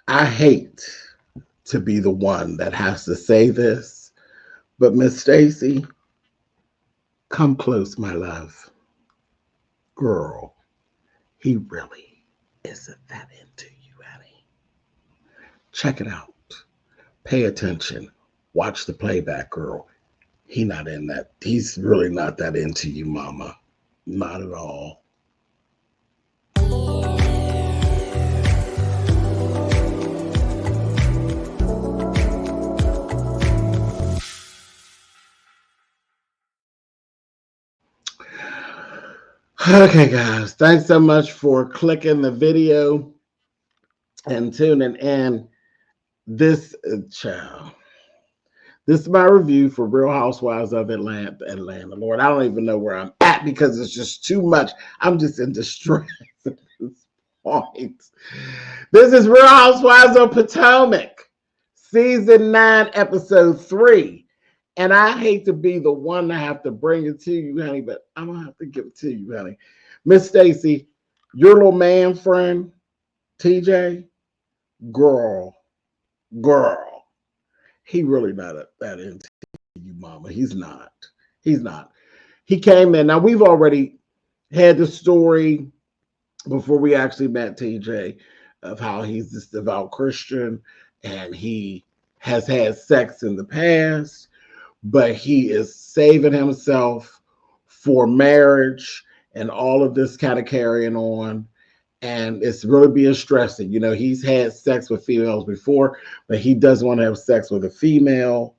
I hate to be the one that has to say this, but Miss Stacy, come close, my love. Girl, he really isn't that into you, honey. Check it out. Pay attention. Watch the playback, girl. He not in that. He's really not that into you, mama. Not at all. Okay, guys. Thanks so much for clicking the video and tuning in. This child. This is my review for Real Housewives of Atlanta. Lord, I don't even know where I'm at because it's just too much. I'm just in distress at this point. This is Real Housewives of Potomac, Season 9, Episode 3. And I hate to be the one to have to bring it to you, honey, but I'm going to have to give it to you, honey. Miss Stacy, your little man friend, TJ, girl, he really not that into you, mama. He's not. He came in. Now, we've already had the story before we actually met TJ of how he's this devout Christian and he has had sex in the past, but he is saving himself for marriage and all of this kind of carrying on. And it's really being stressing. You know, he's had sex with females before, but he doesn't want to have sex with a female.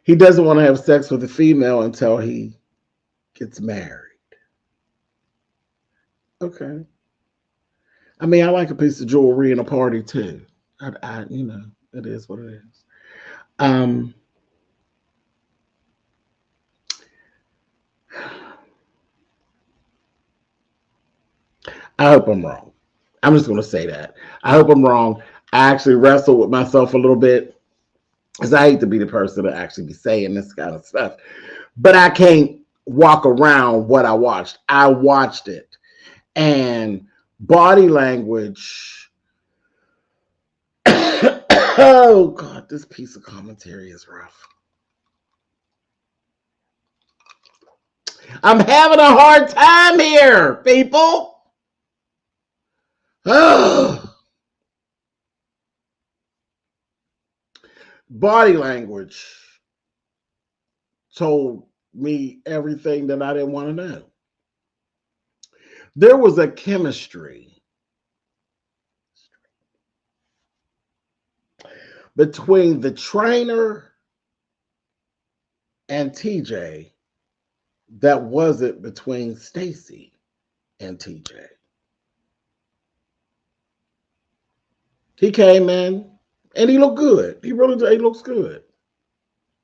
He doesn't want to have sex with a female until he gets married. Okay. I mean, I like a piece of jewelry and a party too. You know, it is what it is. I hope I'm wrong. I'm just going to say that. I hope I'm wrong. I actually wrestled with myself a little bit because I hate to be the person to actually be saying this kind of stuff. But I can't walk around what I watched. I watched it. And body language. Oh, God, this piece of commentary is rough. I'm having a hard time here, people. Oh. Body language told me everything that I didn't want to know. There was a chemistry between the trainer and TJ that wasn't between Stacy and TJ. He came in and he looked good. He looks good.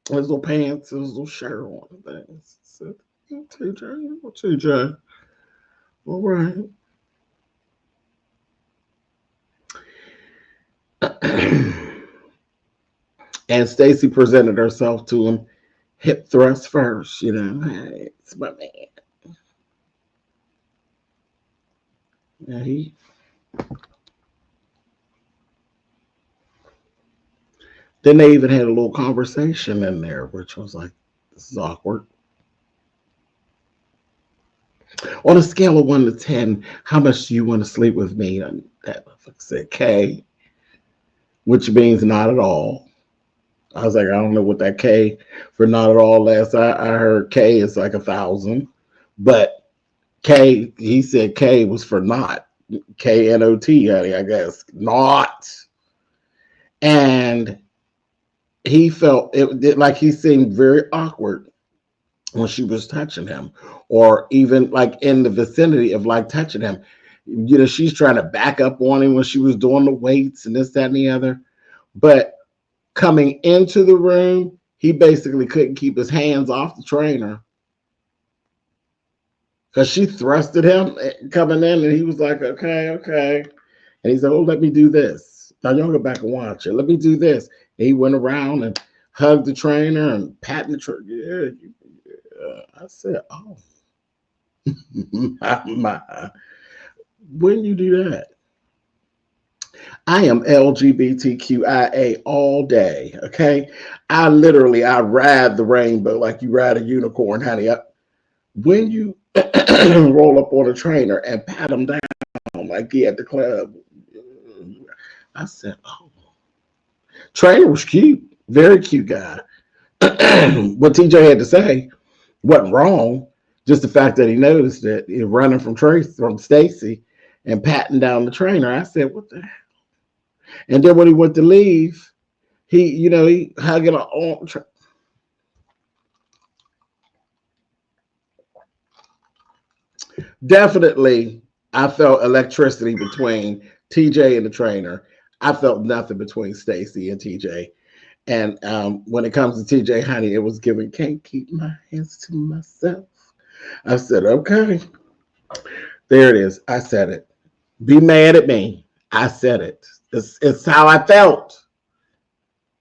His little pants, his little shirt on and things. So, TJ. All right. And Stacy presented herself to him, hip thrust first, you know. Hey, it's my man. Yeah, Then they even had a little conversation in there, which was like, this is awkward. On a scale of 1 to 10, how much do you want to sleep with me? And that motherfucker said K, which means not at all. I was like, I don't know what that K for not at all. Last I heard K is like 1,000. But K, he said K was for not. KNOT, honey, I guess. Not. And he felt it like he seemed very awkward when she was touching him, or even like in the vicinity of like touching him. You know, she's trying to back up on him when she was doing the weights and this, that, and the other. But coming into the room, he basically couldn't keep his hands off the trainer because she thrusted him coming in, and he was like, okay. And he said, oh, let me do this. Now y'all go back and watch it. Let me do this. And he went around and hugged the trainer and patting the trainer. Yeah, I said, oh, my. When you do that, I am LGBTQIA all day. Okay. I ride the rainbow like you ride a unicorn, honey. When you roll up on a trainer and pat him down like he at the club, I said, oh, trainer was cute. Very cute guy. What TJ had to say wasn't wrong. Just the fact that he noticed that he running from Stacey and patting down the trainer. I said, what the hell? And then when he went to leave, he hugging on. Definitely, I felt electricity between TJ and the trainer. I felt nothing between Stacy and TJ. And when it comes to TJ, honey, it was giving, can't keep my hands to myself. I said, okay. There it is. I said it. Be mad at me. I said it. It's how I felt.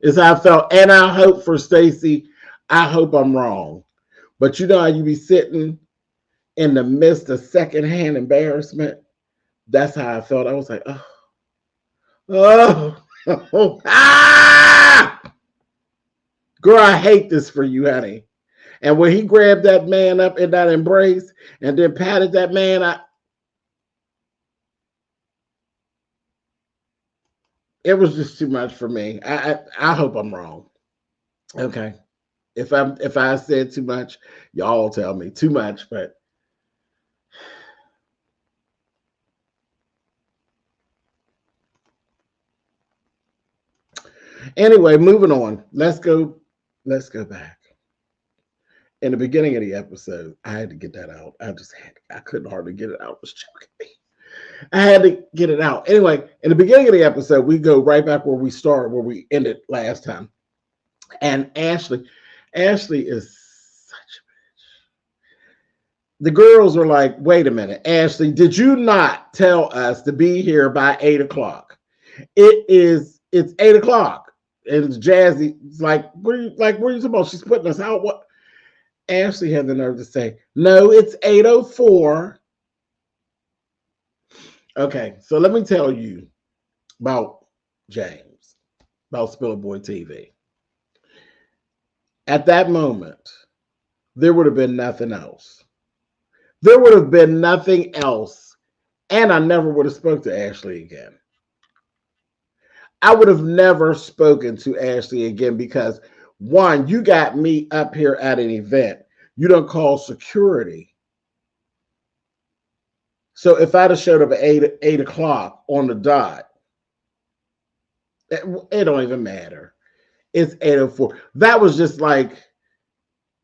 It's how I felt. And I hope for Stacy, I hope I'm wrong. But you know how you be sitting in the midst of secondhand embarrassment? That's how I felt. I was like, oh, ah! Girl, I hate this for you, honey. And when he grabbed that man up in that embrace and then patted that man, it was just too much for me. I hope I'm wrong. Okay. If I said too much, y'all tell me too much, but anyway, moving on. Let's go back. In the beginning of the episode, I had to get that out. I couldn't hardly get it out. It was choking. I had to get it out. Anyway, in the beginning of the episode, we go right back where we ended last time. And Ashley is such a bitch. The girls are like, wait a minute, Ashley, did you not tell us to be here by 8:00? It's 8:00. And it's Jazzy. It's like, what are you talking about? She's putting us out. What? Ashley had the nerve to say, no, it's 8:04. Okay, so let me tell you about James, about SpillitBoyTV. At that moment, there would have been nothing else. There would have been nothing else. And I never would have spoke to Ashley again. I would have never spoken to Ashley again because, one, you got me up here at an event. You don't call security. So if I'd have showed up at 8:00 on the dot, it don't even matter. It's 8:04. That was just like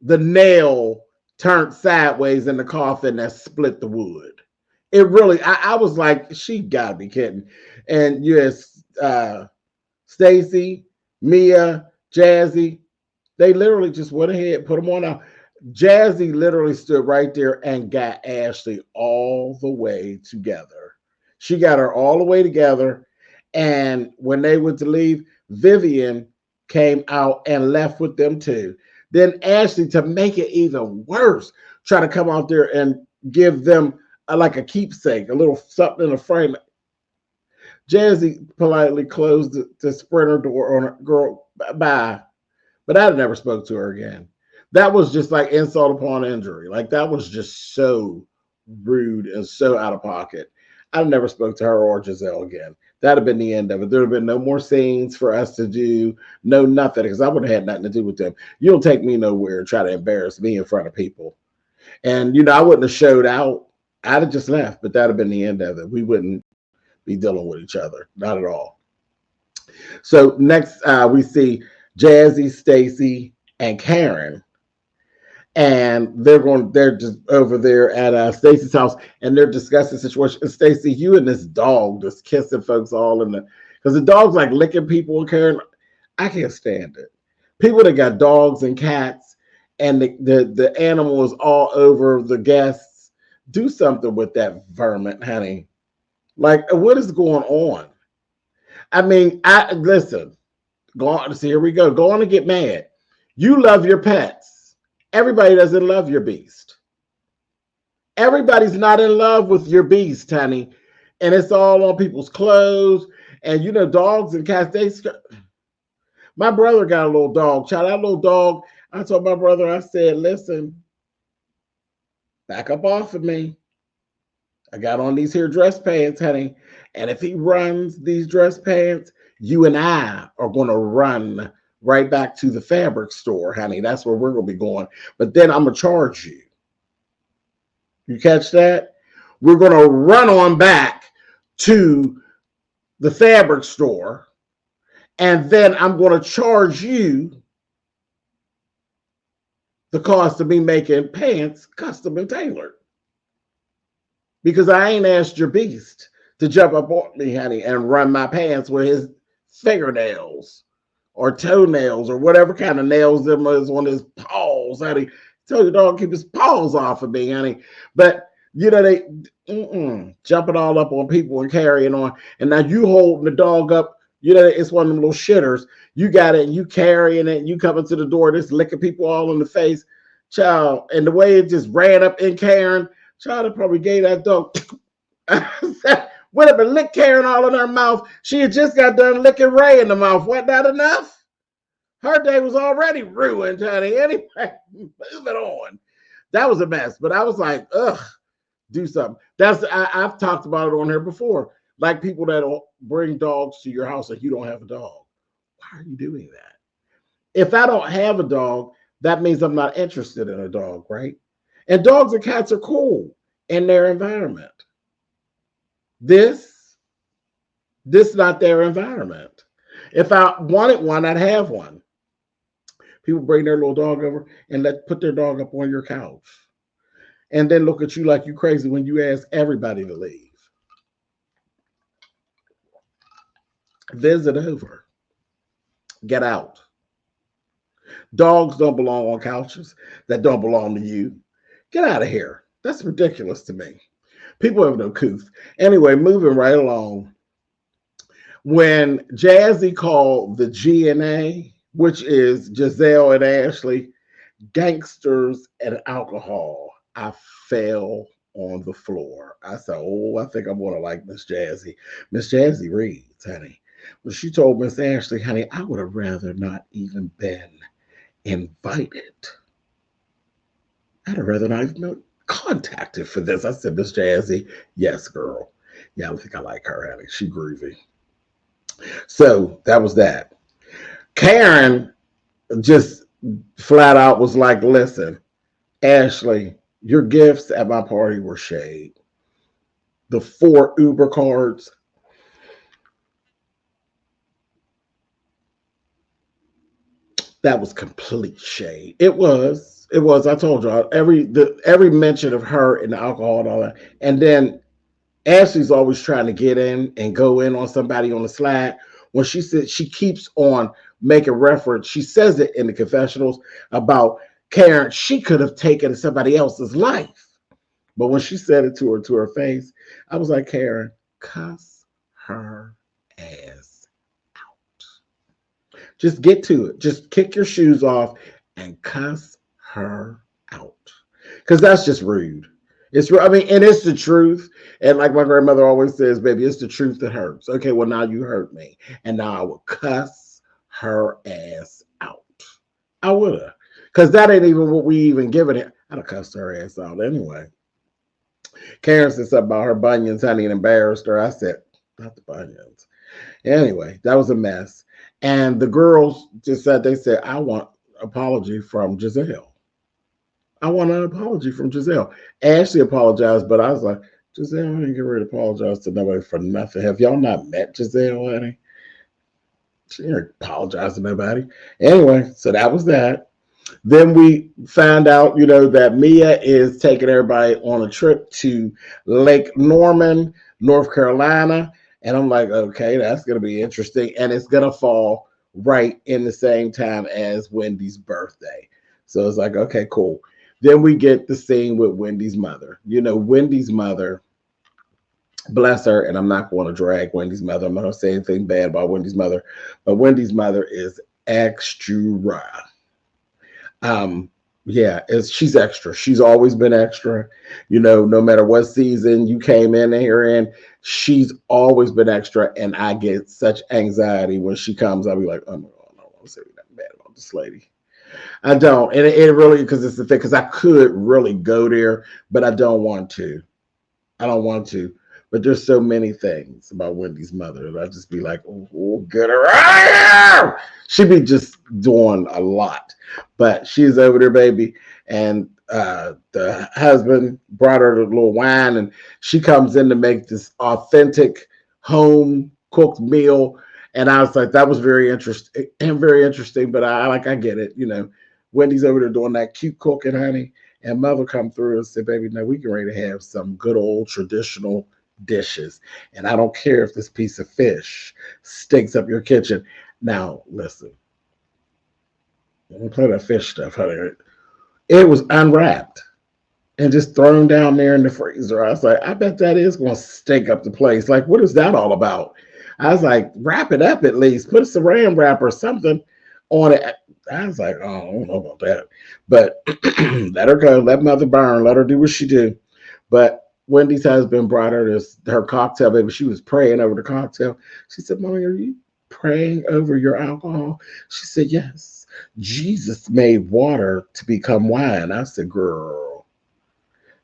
the nail turned sideways in the coffin that split the wood. It really, I was like, she gotta be kidding. And yes, Stacey, Mia, Jazzy, they literally just went ahead, put them on out. Jazzy literally stood right there and got Ashley all the way together. She got her all the way together. And when they went to leave, Vivian came out and left with them too. Then Ashley, to make it even worse, tried to come out there and give them like a keepsake, a little something in a frame. Jazzy politely closed the sprinter door on her. Girl, bye. But I never spoke to her again. That was just like insult upon injury. Like that was just so rude and so out of pocket. I never spoke to her or Gizelle again. That'd have been the end of it. There'd have been no more scenes for us to do, no nothing, because I would have had nothing to do with them. You don't take me nowhere and try to embarrass me in front of people. And I wouldn't have showed out. I'd have just left, but that'd have been the end of it. We wouldn't be dealing with each other, not at all. So next we see Jazzy, Stacey, and Karen. And they're just over there at Stacey's house, and they're discussing the situation. And Stacey, you and this dog just kissing folks all in because the dog's like licking people. And Karen, I can't stand it. People that got dogs and cats, and the animal is all over the guests. Do something with that vermin, honey. Like, what is going on? I mean, listen. Go on. See, here we go. Go on and get mad. You love your pets. Everybody doesn't love your beast. Everybody's not in love with your beast, honey. And it's all on people's clothes. And you know, dogs and cats, my brother got a little dog. Child, that little dog, I told my brother, I said, listen, back up off of me. I got on these here dress pants, honey. And if he runs these dress pants, you and I are going to run right back to the fabric store, honey. That's where we're going to be going. But then I'm going to charge you. You catch that? We're going to run on back to the fabric store. And then I'm going to charge you the cost of me making pants custom and tailored. Because I ain't asked your beast to jump up on me, honey, and run my pants with his fingernails or toenails or whatever kind of nails them is on his paws, honey. Tell your dog keep his paws off of me, honey. But you know, they jumping all up on people and carrying on. And now you holding the dog up. You know, it's one of them little shitters. You got it and you carrying it and you coming to the door, just licking people all in the face. Child, and the way it just ran up in Karen, child, it probably gave that dog went up and licked Karen all in her mouth. She had just got done licking Ray in the mouth. Wasn't that enough? Her day was already ruined, honey. Anyway, moving on. That was a mess. But I was like, ugh, do something. I've talked about it on here before. Like people that bring dogs to your house and you don't have a dog. Why are you doing that? If I don't have a dog, that means I'm not interested in a dog, right? And dogs and cats are cool in their environment. This not their environment. If I wanted one, I'd have one. People bring their little dog over and put their dog up on your couch. And then look at you like you crazy when you ask everybody to leave. Visit over. Get out. Dogs don't belong on couches that don't belong to you. Get out of here. That's ridiculous to me. People have no couth. Anyway, moving right along. When Jazzy called the GNA, which is Gizelle and Ashley, gangsters and alcohol, I fell on the floor. I said, oh, I think I'm going to like Miss Jazzy. Miss Jazzy reads, honey. Well, she told Miss Ashley, honey, I would have rather not even been invited. I'd have rather not even been contacted for this. I said, Miss Jazzy, yes, girl. Yeah, I think I like her, honey. She groovy. So that was that. Karen just flat out was like, listen, Ashley, your gifts at my party were shade. The 4 Uber cards, that was complete shade. It was. I told y'all every mention of her and the alcohol and all that. And then Ashley's always trying to get in and go in on somebody on the slide. When she said she keeps on making reference, she says it in the confessionals about Karen. She could have taken somebody else's life. But when she said it to her face, I was like, Karen, cuss her ass out. Just get to it. Just kick your shoes off and cuss her out. Because that's just rude. And it's the truth. And like my grandmother always says, baby, it's the truth that hurts. Okay, well, now you hurt me. And now I will cuss her ass out. I would have. Because that ain't even what we even given it. I'd have cussed her ass out anyway. Karen said something about her bunions, honey, and embarrassed her. I said, not the bunions. Anyway, that was a mess. And the girls just said, they said, I want an apology from Gizelle. I want an apology from Gizelle. Ashley apologized, but I was like, Gizelle, I ain't get ready to apologize to nobody for nothing. Have y'all not met Gizelle, honey? She didn't apologize to nobody. Anyway, so that was that. Then we found out, that Mia is taking everybody on a trip to Lake Norman, North Carolina. And I'm like, okay, that's going to be interesting. And it's going to fall right in the same time as Wendy's birthday. So it's like, okay, cool. Then we get the scene with Wendy's mother. Wendy's mother, bless her, and I'm not going to drag Wendy's mother. I'm not going to say anything bad about Wendy's mother. But Wendy's mother is extra. Yeah, she's extra. She's always been extra. You know, no matter what season you came in here in, she's always been extra. And I get such anxiety when she comes. I'll be like, oh my God, I don't want to say that bad about this lady. I don't. And it really, because it's the thing, because I could really go there, but I don't want to. I don't want to. But there's so many things about Wendy's mother. I'll just be like, oh, get her out of here. She be just doing a lot. But she's over there, baby. And the husband brought her a little wine, and she comes in to make this authentic home cooked meal. And I was like, that was very interesting. But I get it. You know, Wendy's over there doing that cute cooking, honey. And mother come through and said, baby, now we can ready to have some good old traditional dishes. And I don't care if this piece of fish stinks up your kitchen. Now, listen, don't play that fish stuff, honey. It was unwrapped and just thrown down there in the freezer. I was like, I bet that is going to stink up the place. Like, what is that all about? I was like, wrap it up at least. Put a saran wrap or something on it. I was like, oh, I don't know about that. But let her go. Let mother burn. Let her do what she do. But Wendy's husband brought her her cocktail, baby. She was praying over the cocktail. She said, Mommy, are you praying over your alcohol? She said, yes. Jesus made water to become wine. I said, girl,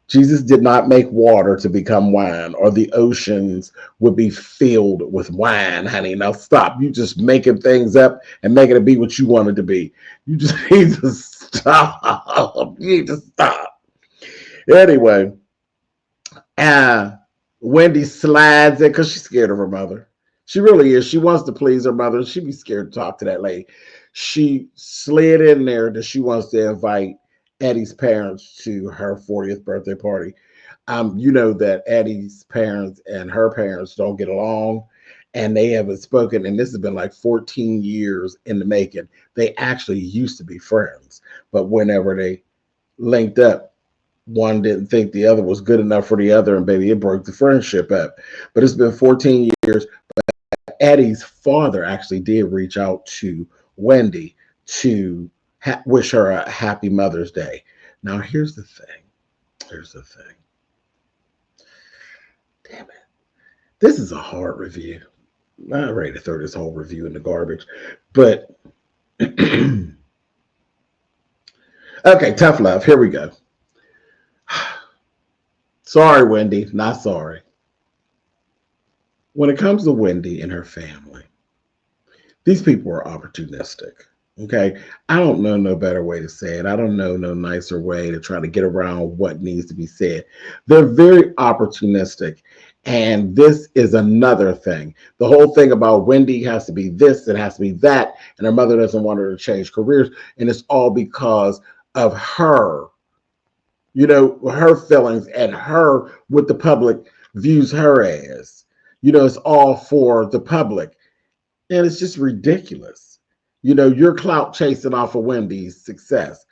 Jesus did not make water to become wine, or the oceans would be filled with wine, honey. Now stop. You just making things up and making it be what you want it to be. You just need to stop. You need to stop. Anyway, Wendy slides in because she's scared of her mother. She really is. She wants to please her mother. She'd be scared to talk to that lady. She slid in there that she wants to invite Eddie's parents to her 40th birthday party. You know that Eddie's parents and her parents don't get along, and they haven't spoken. And this has been like 14 years in the making. They actually used to be friends, but whenever they linked up, one didn't think the other was good enough for the other, and baby, it broke the friendship up. But it's been 14 years. Eddie's father actually did reach out to Wendy to wish her a happy Mother's Day. Now, here's the thing. Damn it. This is a hard review. I'm not ready to throw this whole review in the garbage. But, okay, tough love. Here we go. Sorry, Wendy. Not sorry. When it comes to Wendy and her family, these people are opportunistic. Okay. I don't know no better way to say it. I don't know no nicer way to try to get around what needs to be said. They're very opportunistic. And this is another thing. The whole thing about Wendy has to be this, it has to be that. And her mother doesn't want her to change careers. And it's all because of her, you know, her feelings and her, what the public views her as. You know, it's all for the public. And it's just ridiculous. You know, you're clout chasing off of Wendy's success.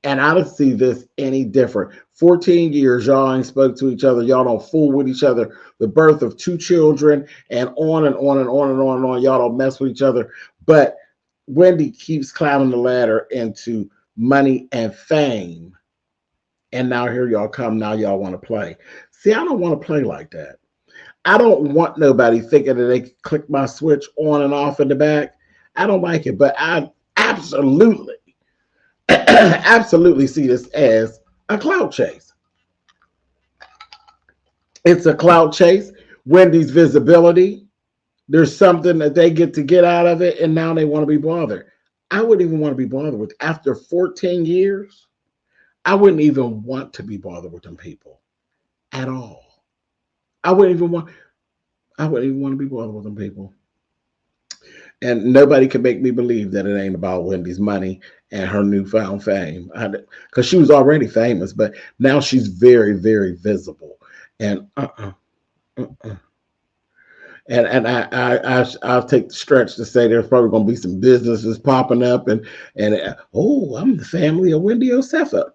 And I don't see this any different. 14 years, y'all ain't spoke to each other. Y'all don't fool with each other. The birth of 2 children and on and on and on and on and on. Y'all don't mess with each other. But Wendy keeps climbing the ladder into money and fame. And now here y'all come. Now y'all want to play. See, I don't want to play like that. I don't want nobody thinking that they can click my switch on and off in the back. I don't like it, but I absolutely see this as a clout chase. It's a clout chase. Wendy's visibility. There's something that they get out of it, and now they want to be bothered. I wouldn't even want to be bothered with. After 14 years, I wouldn't even want to be bothered with them people at all. I wouldn't even want to be bothered with them people. And nobody can make me believe that it ain't about Wendy's money and her newfound fame. Because she was already famous, but now she's very, very visible. And And I'll take the stretch to say there's probably going to be some businesses popping up and oh, I'm the family of Wendy Osefa.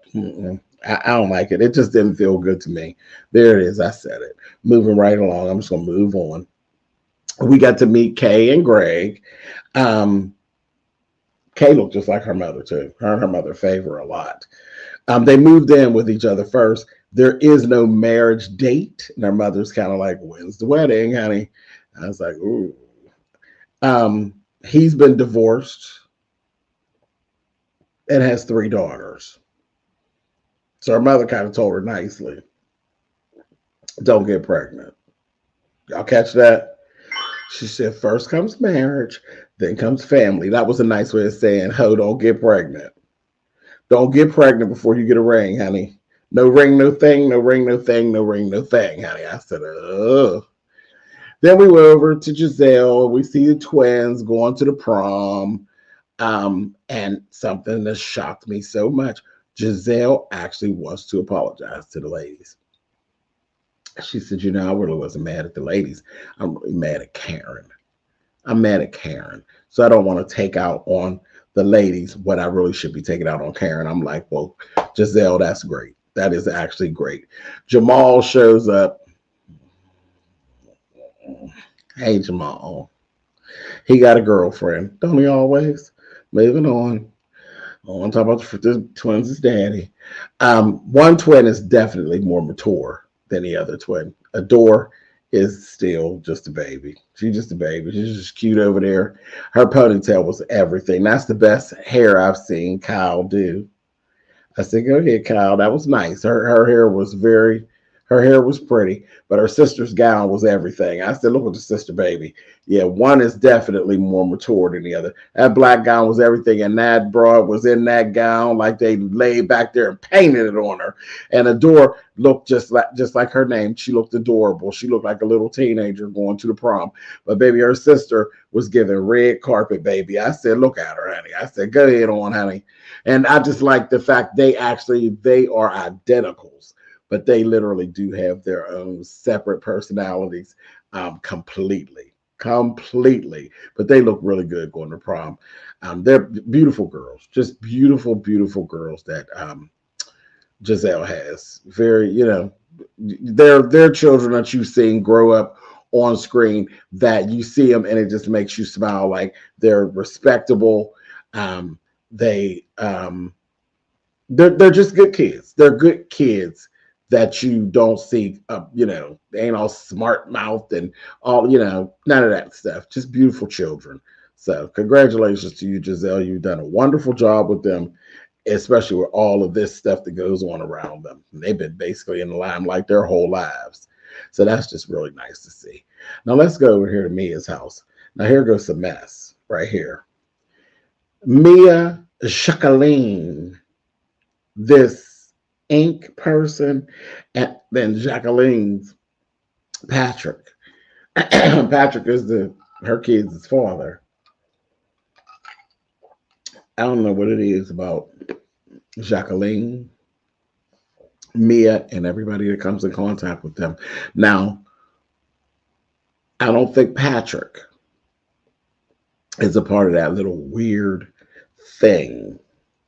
I don't like it. It just didn't feel good to me. There it is. I said it. Moving right along. I'm just going to move on. We got to meet Kay and Greg. Kay Kay looked just like her mother too. Her and her mother favor a lot. They moved in with each other first. There is no marriage date. And her mother's kind of like, when's the wedding, honey? I was like, ooh. He's been divorced and has 3 daughters. So her mother kind of told her nicely, don't get pregnant. Y'all catch that? She said, first comes marriage, then comes family. That was a nice way of saying, ho, don't get pregnant. Don't get pregnant before you get a ring, honey. No ring, no thing, no ring, no thing, no ring, no thing, honey. I said, ugh. Then we went over to Gizelle. We see the twins going to the prom. And something that shocked me so much, Gizelle actually wants to apologize to the ladies. She said, you know, I really wasn't mad at the ladies. I'm really mad at Karen. I'm mad at Karen. So I don't want to take out on the ladies what I really should be taking out on Karen. I'm like, well, Gizelle, that's great. That is actually great. Jamal shows up. Hey, Jamal. He got a girlfriend. Don't he always? Moving on. I want to talk about the twins' daddy. One twin is definitely more mature than the other twin. Adore is still just a baby. She's just a baby. She's just cute over there. Her ponytail was everything. That's the best hair I've seen Kyle do. I said, go ahead, Kyle. That was nice. Her hair was pretty, but her sister's gown was everything. I said, look at the sister, baby. Yeah, one is definitely more mature than the other. That black gown was everything, and that broad was in that gown like they laid back there and painted it on her. And Adore looked just like her name. She looked adorable. She looked like a little teenager going to the prom. But baby, her sister was giving red carpet, baby. I said, look at her, honey. I said, go ahead on, honey. And I just like the fact they are identicals, but they literally do have their own separate personalities completely. But they look really good going to prom. They're beautiful girls, just beautiful, beautiful girls that Gizelle has. Very, you know, they're children that you've seen grow up on screen, that you see them and it just makes you smile. Like, they're respectable. They're just good kids. They're good kids that you don't see, you know, they ain't all smart mouthed and all, you know, none of that stuff. Just beautiful children. So congratulations to you, Gizelle. You've done a wonderful job with them, especially with all of this stuff that goes on around them. They've been basically in the limelight their whole lives. So that's just really nice to see. Now let's go over here to Mia's house. Now here goes some mess right here. Mia, Jacqueline, this ink person, and then Jacqueline's Patrick. Patrick is her kid's father. I don't know what it is about Jacqueline, Mia, and everybody that comes in contact with them. Now, I don't think Patrick is a part of that little weird thing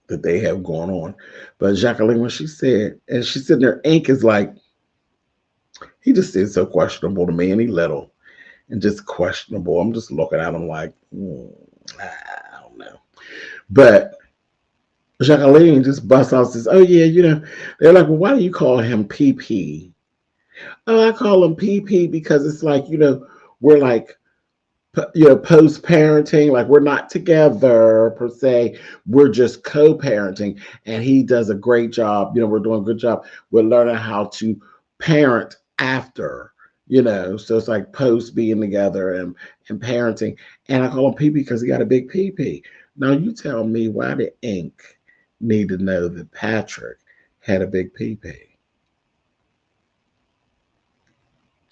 that they have going on. But Jacqueline, when she said, and she said their ink is like, he just seems so questionable to me, and he little and just questionable. I'm just looking at him like, I don't know. But Jacqueline just busts out, says, oh yeah, you know, they're like, well, why do you call him PP? Oh, I call him PP because it's like, you know, we're like, you know, post-parenting, like we're not together per se, we're just co-parenting, and he does a great job. You know, we're doing a good job. We're learning how to parent after, you know, so it's like post being together and parenting. And I call him PP because he got a big PP. Now you tell me, why did Ink need to know that Patrick had a big PP?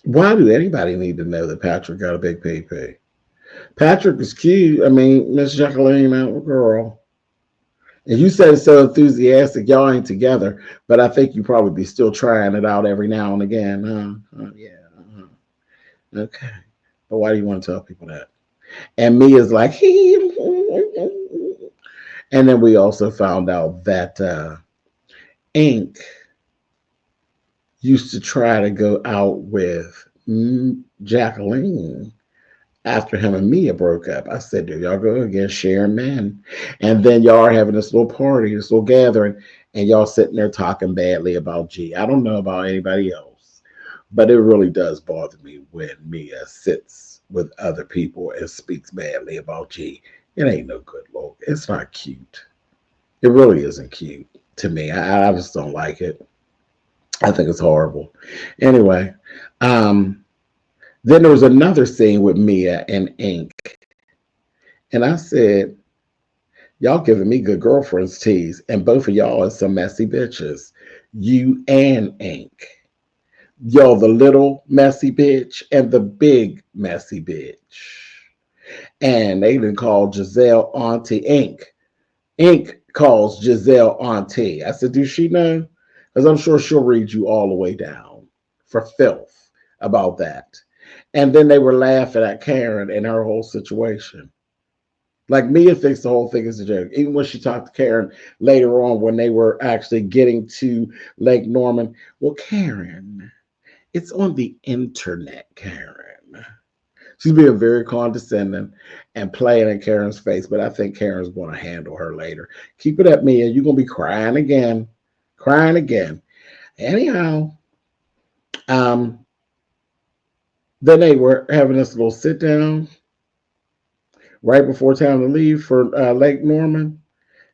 Why do anybody need to know that Patrick got a big PP? Patrick is cute. I mean, Miss Jacqueline, out girl. And you said it's so enthusiastic. Y'all ain't together, but I think you probably be still trying it out every now and again. Yeah. Okay. But why do you want to tell people that? And Mia's like, and then we also found out that Ink used to try to go out with Jacqueline after him and Mia broke up. I said, there y'all go again, sharing men. And then y'all are having this little party, this little gathering, and y'all sitting there talking badly about G. I don't know about anybody else, but it really does bother me when Mia sits with other people and speaks badly about G. It ain't no good look. It's not cute. It really isn't cute to me. I just don't like it. I think it's horrible. Anyway, then there was another scene with Mia and Ink. And I said, y'all giving me good girlfriends tease, and both of y'all are some messy bitches. You and Ink. Y'all the little messy bitch and the big messy bitch. And they didn't call Gizelle Auntie Ink. Ink calls Gizelle Auntie. I said, does she know? Because I'm sure she'll read you all the way down for filth about that. And then they were laughing at Karen and her whole situation. Like Mia thinks the whole thing is a joke. Even when she talked to Karen later on when they were actually getting to Lake Norman. Well, Karen, it's on the internet, Karen. She's being very condescending and playing in Karen's face, but I think Karen's going to handle her later. Keep it up, Mia. You're going to be crying again. Crying again. Anyhow, then they were having this little sit down right before time to leave for Lake Norman.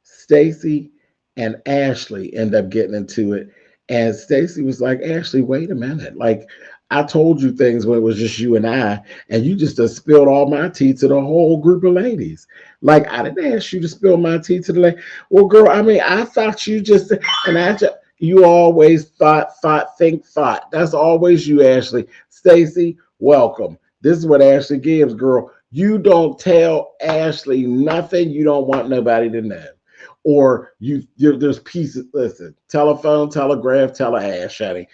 Stacy and Ashley end up getting into it. And Stacy was like, Ashley, wait a minute. Like, I told you things when it was just you and you just spilled all my tea to the whole group of ladies. Like, I didn't ask you to spill my tea to the lady. Well, girl, I mean, I thought you just, and I just, you always thought. That's always you, Ashley. Stacy, welcome. This is what Ashley gives, girl. You don't tell Ashley nothing you don't want nobody to know. Or there's pieces, listen, telephone, telegraph, teleash, honey.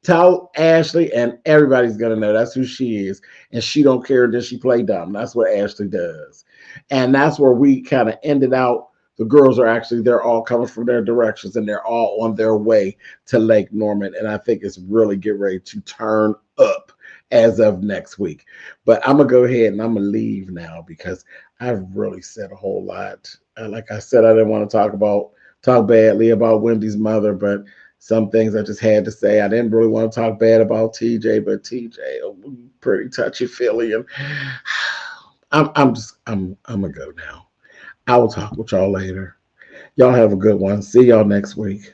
Tell Ashley and everybody's going to know that's who she is. And she don't care that she play dumb. That's what Ashley does. And that's where we kind of ended out. The girls are actually, they're all coming from their directions and they're all on their way to Lake Norman. And I think it's really get ready to turn up as of next week. But I'm going to go ahead and I'm going to leave now because I've really said a whole lot. Like I said, I didn't want to talk badly about Wendy's mother, but some things I just had to say. I didn't really want to talk bad about TJ, but TJ, pretty touchy-feely. And I'm gonna go now. I will talk with y'all later. Y'all have a good one. See y'all next week.